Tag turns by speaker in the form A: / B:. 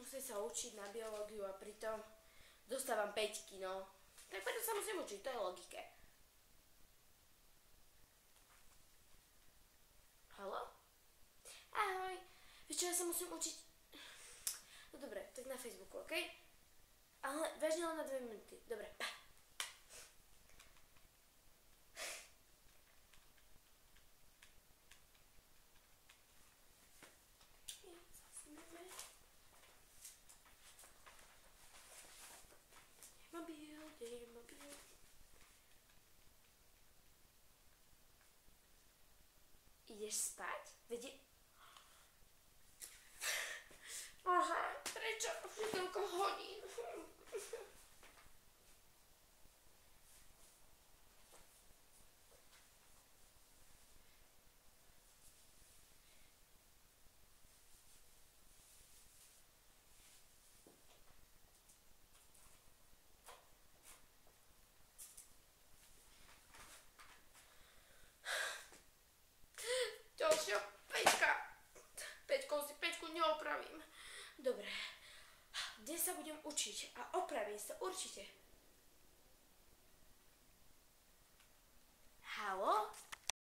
A: musím sa učiť na biológiu a pritom dostávam 5, no. Tak preto sa musím učiť, to je logike. Haló? Ahoj. Vieš čo, ja sa musím učiť... No dobre, tak na Facebooku, okej? Ale vážne len na 2 minúty. Dobre, pa. Mobil. Ideš spať? Vedie... Bože, prečo? Už je toľko hodín. Ďalšia 5. Peťku neopravím. Dobre. Dnes sa budem učiť a opravím sa určite. Haló?